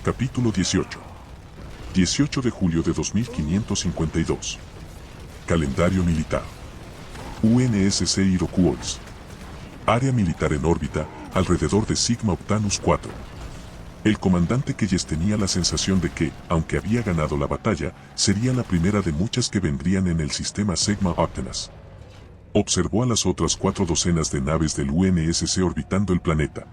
Capítulo 18. 18 de julio de 2552. Calendario militar. UNSC Iroquois. Área militar en órbita, alrededor de Sigma Octanus 4. El comandante Keyes tenía la sensación de que, aunque había ganado la batalla, sería la primera de muchas que vendrían en el sistema Sigma Octanus. Observó a las otras 4 docenas de naves del UNSC orbitando el planeta.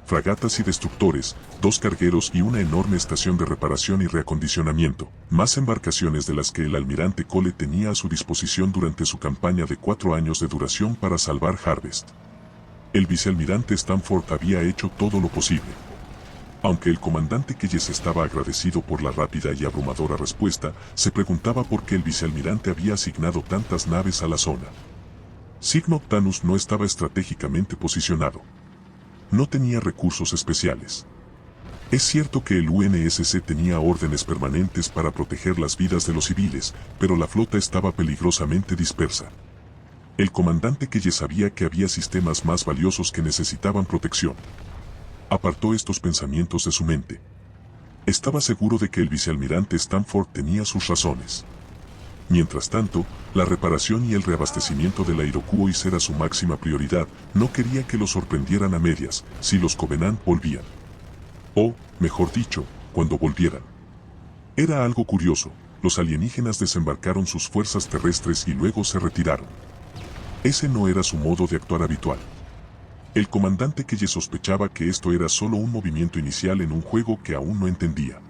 Fragatas y destructores, 2 cargueros y una enorme estación de reparación y reacondicionamiento, más embarcaciones de las que el almirante Cole tenía a su disposición durante su campaña de 4 años de duración para salvar Harvest. El vicealmirante Stanford había hecho todo lo posible. Aunque el comandante Keyes estaba agradecido por la rápida y abrumadora respuesta, se preguntaba por qué el vicealmirante había asignado tantas naves a la zona. Sigma Octanus no estaba estratégicamente posicionado. No tenía recursos especiales. Es cierto que el UNSC tenía órdenes permanentes para proteger las vidas de los civiles, pero la flota estaba peligrosamente dispersa. El comandante Keyes sabía que había sistemas más valiosos que necesitaban protección. Apartó estos pensamientos de su mente. Estaba seguro de que el vicealmirante Stanford tenía sus razones. Mientras tanto, la reparación y el reabastecimiento de la Iroquois era su máxima prioridad. No quería que lo sorprendieran a medias, si los Covenant volvían. O, mejor dicho, cuando volvieran. Era algo curioso, los alienígenas desembarcaron sus fuerzas terrestres y luego se retiraron. Ese no era su modo de actuar habitual. El comandante Keyes sospechaba que esto era solo un movimiento inicial en un juego que aún no entendía.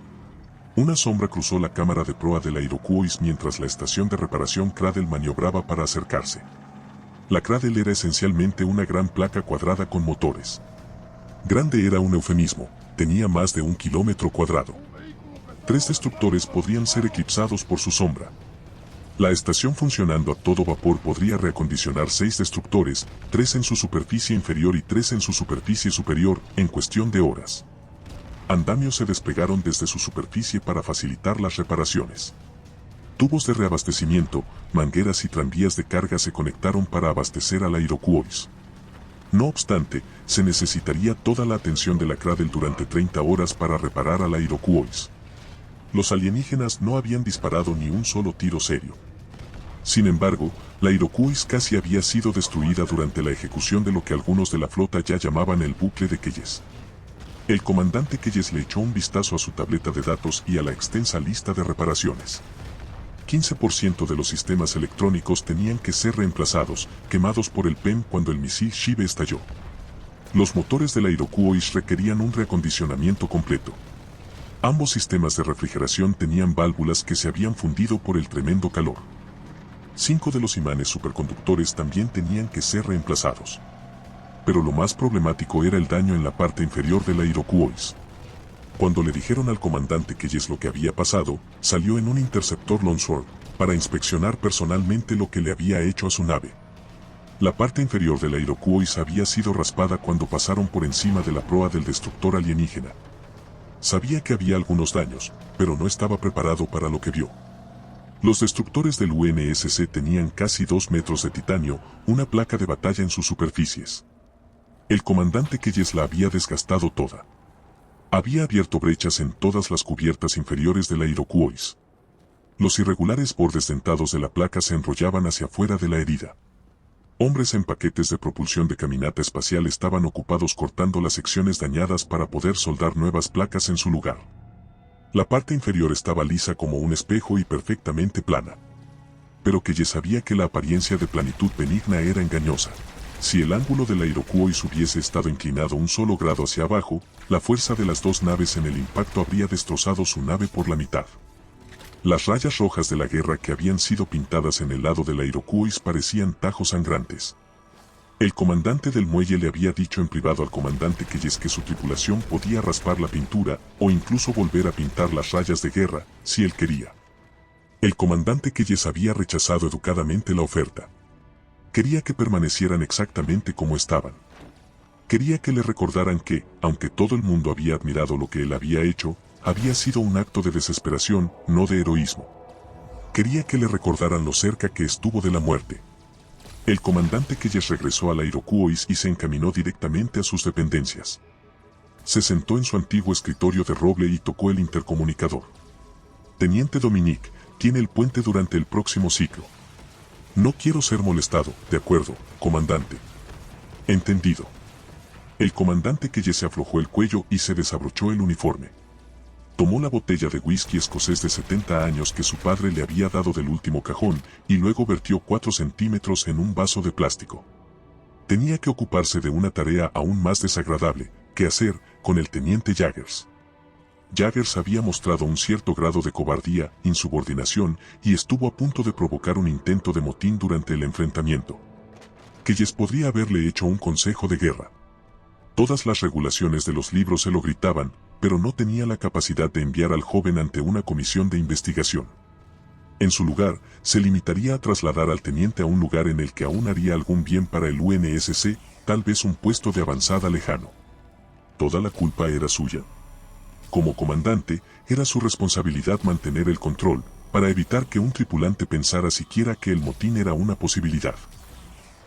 Una sombra cruzó la cámara de proa de la Iroquois mientras la estación de reparación Cradle maniobraba para acercarse. La Cradle era esencialmente una gran placa cuadrada con motores. Grande era un eufemismo, tenía más de 1 kilómetro cuadrado. 3 destructores podrían ser eclipsados por su sombra. La estación funcionando a todo vapor podría reacondicionar 6 destructores, 3 en su superficie inferior y 3 en su superficie superior, en cuestión de horas. Andamios se desplegaron desde su superficie para facilitar las reparaciones. Tubos de reabastecimiento, mangueras y tranvías de carga se conectaron para abastecer a la Iroquois. No obstante, se necesitaría toda la atención de la Cradle durante 30 horas para reparar a la Iroquois. Los alienígenas no habían disparado ni un solo tiro serio. Sin embargo, la Iroquois casi había sido destruida durante la ejecución de lo que algunos de la flota ya llamaban el bucle de Keyes. El comandante Keyes le echó un vistazo a su tableta de datos y a la extensa lista de reparaciones. 15% de los sistemas electrónicos tenían que ser reemplazados, quemados por el PEM cuando el misil Shive estalló. Los motores de la Iroquois requerían un reacondicionamiento completo. Ambos sistemas de refrigeración tenían válvulas que se habían fundido por el tremendo calor. 5 de los imanes superconductores también tenían que ser reemplazados. Pero lo más problemático era el daño en la parte inferior de la Iroquois. Cuando le dijeron al comandante Keyes lo que había pasado, salió en un interceptor Longsword, para inspeccionar personalmente lo que le había hecho a su nave. La parte inferior de la Iroquois había sido raspada cuando pasaron por encima de la proa del destructor alienígena. Sabía que había algunos daños, pero no estaba preparado para lo que vio. Los destructores del UNSC tenían casi 2 metros de titanio, una placa de batalla en sus superficies. El comandante Keyes la había desgastado toda. Había abierto brechas en todas las cubiertas inferiores de la Iroquois. Los irregulares bordes dentados de la placa se enrollaban hacia afuera de la herida. Hombres en paquetes de propulsión de caminata espacial estaban ocupados cortando las secciones dañadas para poder soldar nuevas placas en su lugar. La parte inferior estaba lisa como un espejo y perfectamente plana. Pero Keyes sabía que la apariencia de planitud benigna era engañosa. Si el ángulo de la Iroquois hubiese estado inclinado un solo grado hacia abajo, la fuerza de las 2 naves en el impacto habría destrozado su nave por la mitad. Las rayas rojas de la guerra que habían sido pintadas en el lado de la Iroquois parecían tajos sangrantes. El comandante del muelle le había dicho en privado al comandante Keyes que su tripulación podía raspar la pintura, o incluso volver a pintar las rayas de guerra, si él quería. El comandante Keyes había rechazado educadamente la oferta. Quería que permanecieran exactamente como estaban. Quería que le recordaran que, aunque todo el mundo había admirado lo que él había hecho, había sido un acto de desesperación, no de heroísmo. Quería que le recordaran lo cerca que estuvo de la muerte. El comandante Keyes regresó a la Iroquois y se encaminó directamente a sus dependencias. se sentó en su antiguo escritorio de roble y tocó el intercomunicador. Teniente Dominique, tiene el puente durante el próximo ciclo. No quiero ser molestado, de acuerdo, comandante. Entendido. El comandante Keyes se aflojó el cuello y se desabrochó el uniforme. Tomó la botella de whisky escocés de 70 años que su padre le había dado del último cajón y luego vertió 4 centímetros en un vaso de plástico. Tenía que ocuparse de una tarea aún más desagradable, que hacer con el teniente Jaggers. Jaggers había mostrado un cierto grado de cobardía, insubordinación y estuvo a punto de provocar un intento de motín durante el enfrentamiento. Keyes podría haberle hecho un consejo de guerra. Todas las regulaciones de los libros se lo gritaban, pero no tenía la capacidad de enviar al joven ante una comisión de investigación. En su lugar, se limitaría a trasladar al teniente a un lugar en el que aún haría algún bien para el UNSC, tal vez un puesto de avanzada lejano. Toda la culpa era suya. Como comandante, era su responsabilidad mantener el control, para evitar que un tripulante pensara siquiera que el motín era una posibilidad.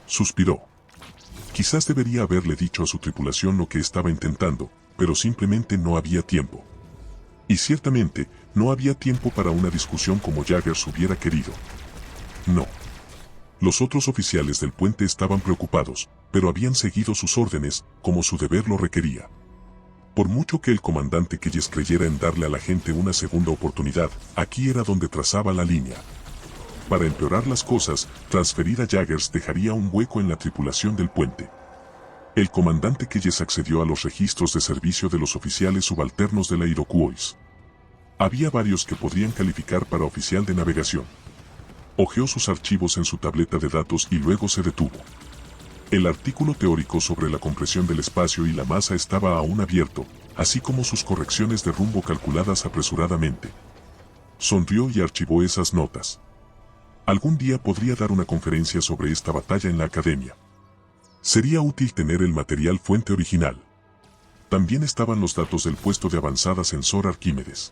Suspiró. Quizás debería haberle dicho a su tripulación lo que estaba intentando, pero simplemente no había tiempo. Y ciertamente, no había tiempo para una discusión como Jaggers hubiera querido. No. Los otros oficiales del puente estaban preocupados, pero habían seguido sus órdenes, como su deber lo requería. Por mucho que el comandante Keyes creyera en darle a la gente una segunda oportunidad, aquí era donde trazaba la línea. Para empeorar las cosas, transferir a Jaggers dejaría un hueco en la tripulación del puente. El comandante Keyes accedió a los registros de servicio de los oficiales subalternos de la Iroquois. Había varios que podrían calificar para oficial de navegación. Hojeó sus archivos en su tableta de datos y luego se detuvo. El artículo teórico sobre la compresión del espacio y la masa estaba aún abierto, así como sus correcciones de rumbo calculadas apresuradamente. Sonrió y archivó esas notas. Algún día podría dar una conferencia sobre esta batalla en la academia. Sería útil tener el material fuente original. También estaban los datos del puesto de avanzada sensor Arquímedes.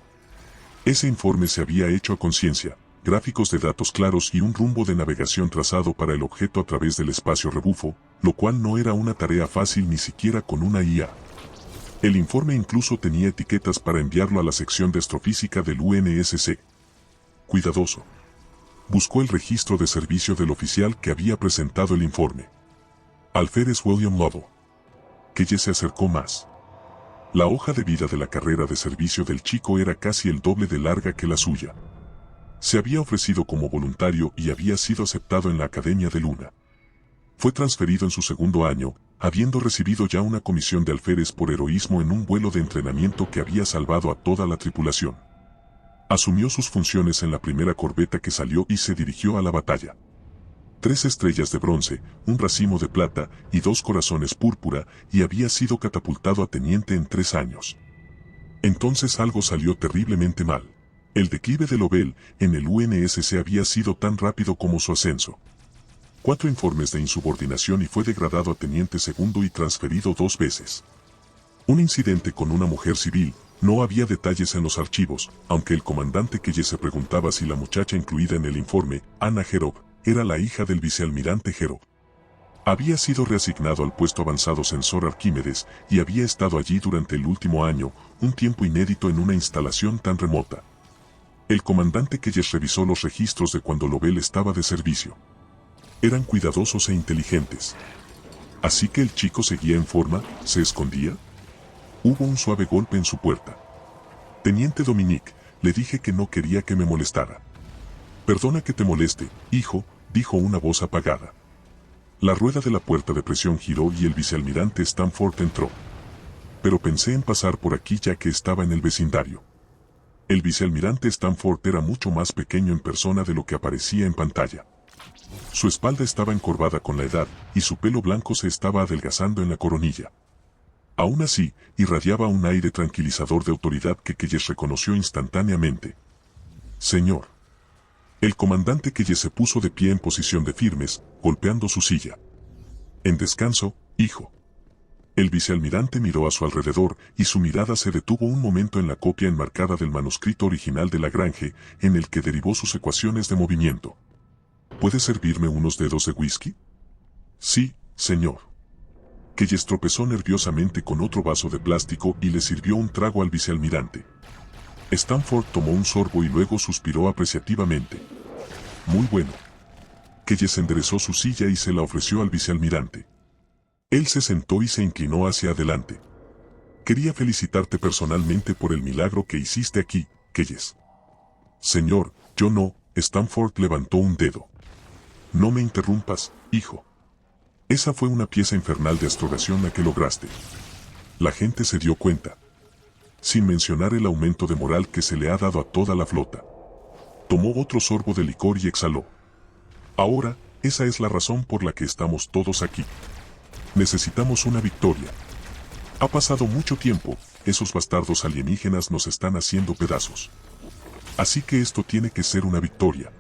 Ese informe se había hecho a conciencia, gráficos de datos claros y un rumbo de navegación trazado para el objeto a través del espacio rebufo, lo cual no era una tarea fácil ni siquiera con una IA. El informe incluso tenía etiquetas para enviarlo a la sección de astrofísica del UNSC. Cuidadoso. Buscó el registro de servicio del oficial que había presentado el informe. Alférez William Lovell. Keyes se acercó más. La hoja de vida de la carrera de servicio del chico era casi el doble de larga que la suya. Se había ofrecido como voluntario y había sido aceptado en la Academia de Luna. Fue transferido en su segundo año, habiendo recibido ya una comisión de alférez por heroísmo en un vuelo de entrenamiento que había salvado a toda la tripulación. Asumió sus funciones en la primera corbeta que salió y se dirigió a la batalla. 3 estrellas de bronce, un racimo de plata y 2 corazones púrpura, y había sido catapultado a teniente en 3 años. Entonces algo salió terriblemente mal. El declive de Lovell en el UNSC había sido tan rápido como su ascenso. 4 informes de insubordinación y fue degradado a teniente segundo y transferido 2 veces. Un incidente con una mujer civil. No había detalles en los archivos, aunque el comandante Keyes se preguntaba si la muchacha incluida en el informe, Anna Jerov, era la hija del vicealmirante Jerov. Había sido reasignado al puesto avanzado sensor Arquímedes y había estado allí durante el último año, un tiempo inédito en una instalación tan remota. El comandante Keyes revisó los registros de cuando Lovell estaba de servicio. Eran cuidadosos e inteligentes. Así que el chico seguía en forma, ¿se escondía? Hubo un suave golpe en su puerta. Teniente Dominique, le dije que no quería que me molestara. Perdona que te moleste, hijo, dijo una voz apagada. La rueda de la puerta de presión giró y el vicealmirante Stanford entró. Pero pensé en pasar por aquí ya que estaba en el vecindario. El vicealmirante Stanford era mucho más pequeño en persona de lo que aparecía en pantalla. Su espalda estaba encorvada con la edad y su pelo blanco se estaba adelgazando en la coronilla. Aún así, irradiaba un aire tranquilizador de autoridad que Keyes reconoció instantáneamente. Señor. El comandante Keyes se puso de pie en posición de firmes, golpeando su silla. En descanso, hijo. El vicealmirante miró a su alrededor y su mirada se detuvo un momento en la copia enmarcada del manuscrito original de Lagrange, en el que derivó sus ecuaciones de movimiento. ¿Puede servirme unos dedos de whisky? Sí, señor. Keyes tropezó nerviosamente con otro vaso de plástico y le sirvió un trago al vicealmirante. Stanford tomó un sorbo y luego suspiró apreciativamente. Muy bueno. Keyes enderezó su silla y se la ofreció al vicealmirante. Él se sentó y se inclinó hacia adelante. Quería felicitarte personalmente por el milagro que hiciste aquí, Keyes. Señor, yo no. Stanford levantó un dedo. No me interrumpas, hijo. Esa fue una pieza infernal de astrogación la que lograste. La gente se dio cuenta. Sin mencionar el aumento de moral que se le ha dado a toda la flota. Tomó otro sorbo de licor y exhaló. Ahora, esa es la razón por la que estamos todos aquí. Necesitamos una victoria. Ha pasado mucho tiempo, esos bastardos alienígenas nos están haciendo pedazos. Así que esto tiene que ser una victoria.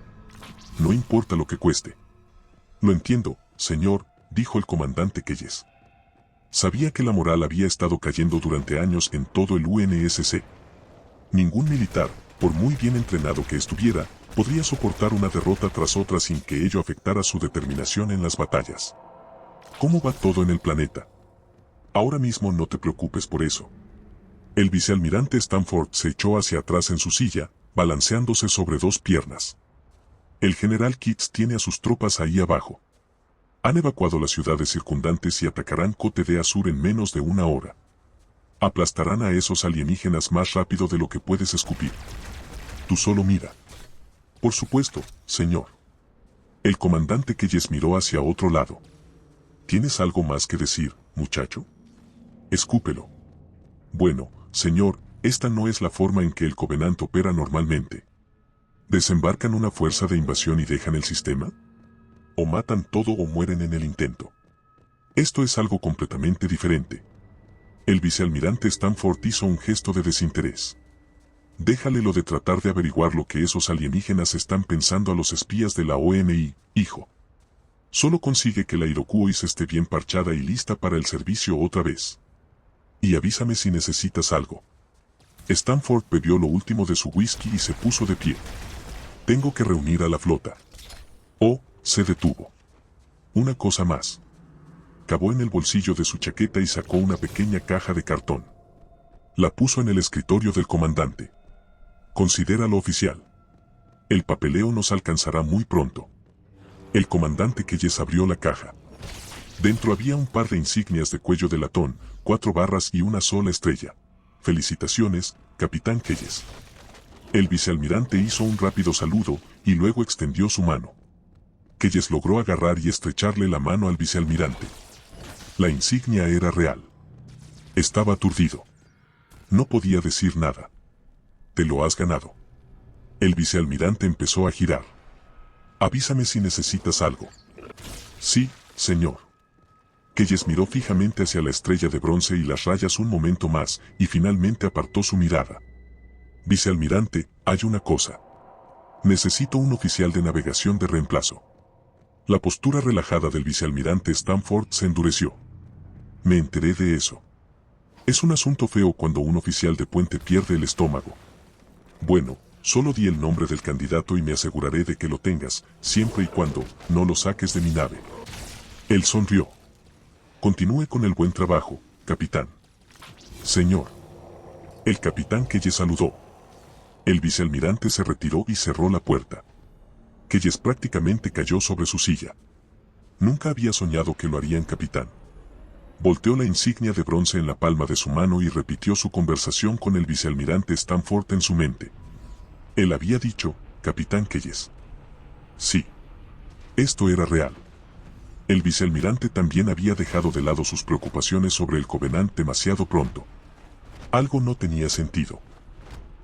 No importa lo que cueste. Lo entiendo, señor, dijo el comandante Keyes. Sabía que la moral había estado cayendo durante años en todo el UNSC. Ningún militar, por muy bien entrenado que estuviera, podría soportar una derrota tras otra sin que ello afectara su determinación en las batallas. ¿Cómo va todo en el planeta? Ahora mismo no te preocupes por eso. El vicealmirante Stanford se echó hacia atrás en su silla, balanceándose sobre dos piernas. El general Kitts tiene a sus tropas ahí abajo. Han evacuado las ciudades circundantes y atacarán Côte d'Azur en menos de una hora. Aplastarán a esos alienígenas más rápido de lo que puedes escupir. Tú solo mira. Por supuesto, señor. El comandante Keyes miró hacia otro lado. ¿Tienes algo más que decir, muchacho? Escúpelo. Bueno, señor, esta no es la forma en que el Covenant opera normalmente. ¿Desembarcan una fuerza de invasión y dejan el sistema? ¿O matan todo o mueren en el intento? Esto es algo completamente diferente. El vicealmirante Stanford hizo un gesto de desinterés. Déjale lo de tratar de averiguar lo que esos alienígenas están pensando a los espías de la ONI, hijo. Solo consigue que la Iroquois esté bien parchada y lista para el servicio otra vez. Y avísame si necesitas algo. Stanford bebió lo último de su whisky y se puso de pie. Tengo que reunir a la flota. Oh, se detuvo. Una cosa más. Cavó en el bolsillo de su chaqueta y sacó una pequeña caja de cartón. La puso en el escritorio del comandante. Considéralo oficial. El papeleo nos alcanzará muy pronto. El comandante Keyes abrió la caja. Dentro había un par de insignias de cuello de latón, 4 barras y una sola estrella. Felicitaciones, capitán Keyes. El vicealmirante hizo un rápido saludo y luego extendió su mano. Keyes logró agarrar y estrecharle la mano al vicealmirante. La insignia era real. Estaba aturdido. No podía decir nada. Te lo has ganado. El vicealmirante empezó a girar. Avísame si necesitas algo. Sí, señor. Keyes miró fijamente hacia la estrella de bronce y las rayas un momento más, y finalmente apartó su mirada. Vicealmirante, hay una cosa. Necesito un oficial de navegación de reemplazo. La postura relajada del vicealmirante Stanford se endureció. Me enteré de eso. Es un asunto feo cuando un oficial de puente pierde el estómago. Bueno, solo di el nombre del candidato y me aseguraré de que lo tengas, siempre y cuando no lo saques de mi nave. Él sonrió. Continúe con el buen trabajo, capitán. Señor. El capitán Keyes saludó. El vicealmirante se retiró y cerró la puerta. Keyes prácticamente cayó sobre su silla. Nunca había soñado que lo harían capitán. Volteó la insignia de bronce en la palma de su mano y repitió su conversación con el vicealmirante Stanford en su mente. Él había dicho, capitán Keyes. Sí. Esto era real. El vicealmirante también había dejado de lado sus preocupaciones sobre el Covenant demasiado pronto. Algo no tenía sentido.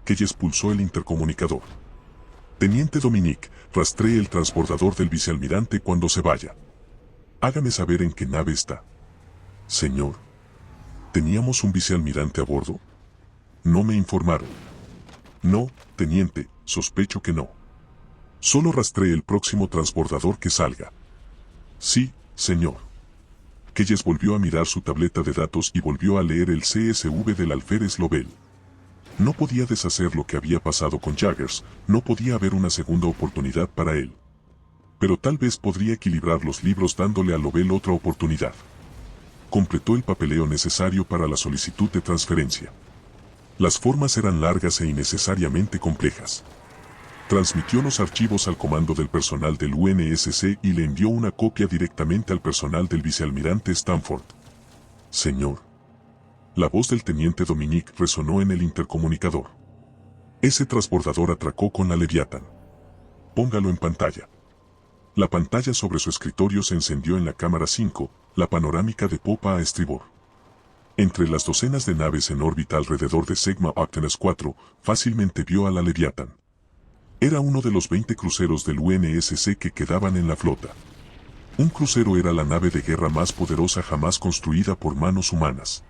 Keyes pulsó el intercomunicador. Teniente Dominique, rastree el transbordador del vicealmirante cuando se vaya. Hágame saber en qué nave está. Señor. ¿Teníamos un vicealmirante a bordo? No me informaron. No, teniente, sospecho que no. Solo rastree el próximo transbordador que salga. Sí, señor. Keyes volvió a mirar su tableta de datos y volvió a leer el CSV del alférez Lovell. No podía deshacer lo que había pasado con Jaggers, no podía haber una segunda oportunidad para él. Pero tal vez podría equilibrar los libros dándole a Lovell otra oportunidad. completó el papeleo necesario para la solicitud de transferencia. Las formas eran largas e innecesariamente complejas. Transmitió los archivos al comando del personal del UNSC y le envió una copia directamente al personal del vicealmirante Stanford. Señor. La voz del teniente Dominique resonó en el intercomunicador. Ese transbordador atracó con la Leviathan. Póngalo en pantalla. La pantalla sobre su escritorio se encendió en la cámara 5, la panorámica de popa a estribor. Entre las docenas de naves en órbita alrededor de Sigma Octanes 4, fácilmente vio a la Leviathan. Era uno de los 20 cruceros del UNSC que quedaban en la flota. Un crucero era la nave de guerra más poderosa jamás construida por manos humanas.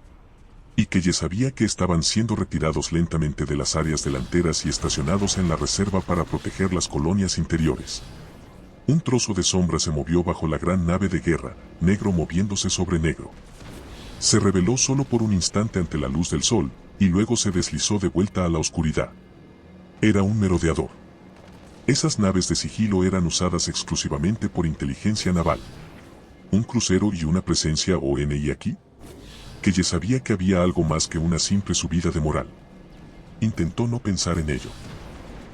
Y que sabía que estaban siendo retirados lentamente de las áreas delanteras y estacionados en la reserva para proteger las colonias interiores. Un trozo de sombra se movió bajo la gran nave de guerra, negro moviéndose sobre negro. Se reveló solo por un instante ante la luz del sol, y luego se deslizó de vuelta a la oscuridad. Era un merodeador. Esas naves de sigilo eran usadas exclusivamente por inteligencia naval. ¿Un crucero y una presencia ONI aquí? Que ya sabía que había algo más que una simple subida de moral. Intentó no pensar en ello.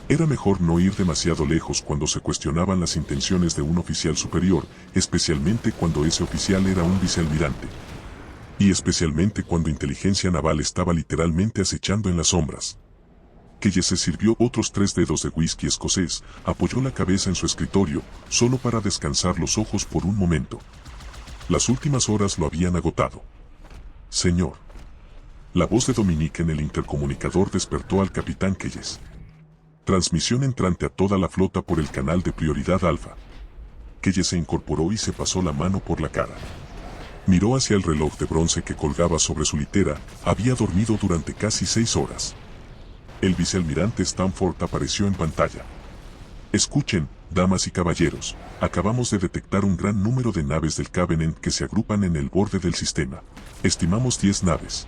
Era mejor no ir demasiado lejos cuando se cuestionaban las intenciones de un oficial superior, especialmente cuando ese oficial era un vicealmirante. Y especialmente cuando inteligencia naval estaba literalmente acechando en las sombras. Que se sirvió otros 3 dedos de whisky escocés, apoyó la cabeza en su escritorio, solo para descansar los ojos por un momento. Las últimas horas lo habían agotado. Señor. La voz de Dominique en el intercomunicador despertó al capitán Keyes. Transmisión entrante a toda la flota por el canal de prioridad alfa. Keyes se incorporó y se pasó la mano por la cara. Miró hacia el reloj de bronce que colgaba sobre su litera, había dormido durante casi 6 horas. El vicealmirante Stanford apareció en pantalla. Escuchen, damas y caballeros, acabamos de detectar un gran número de naves del Covenant que se agrupan en el borde del sistema. Estimamos 10 naves.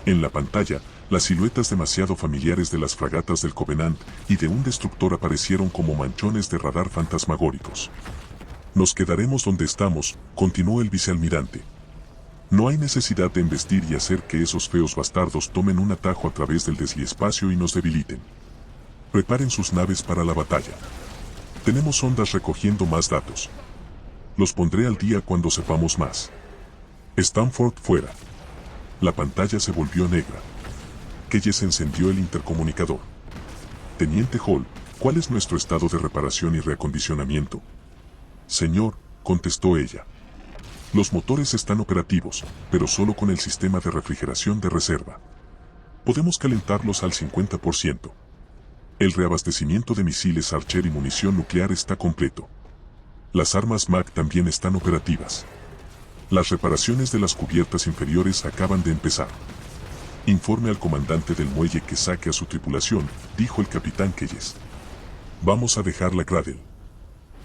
En la pantalla, las siluetas demasiado familiares de las fragatas del Covenant y de un destructor aparecieron como manchones de radar fantasmagóricos. Nos quedaremos donde estamos, continuó el vicealmirante. No hay necesidad de embestir y hacer que esos feos bastardos tomen un atajo a través del desliespacio y nos debiliten. Preparen sus naves para la batalla. Tenemos ondas recogiendo más datos. Los pondré al día cuando sepamos más. Stanford fuera. La pantalla se volvió negra. Keyes encendió el intercomunicador. Teniente Hall, ¿cuál es nuestro estado de reparación y reacondicionamiento? Señor, contestó ella. Los motores están operativos, pero solo con el sistema de refrigeración de reserva. Podemos calentarlos al 50%. El reabastecimiento de misiles Archer y munición nuclear está completo. Las armas MAC también están operativas. Las reparaciones de las cubiertas inferiores acaban de empezar. Informe al comandante del muelle que saque a su tripulación, dijo el capitán Keyes. Vamos a dejar la Cradle.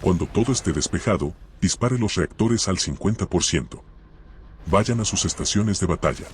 Cuando todo esté despejado, dispare los reactores al 50%. Vayan a sus estaciones de batalla.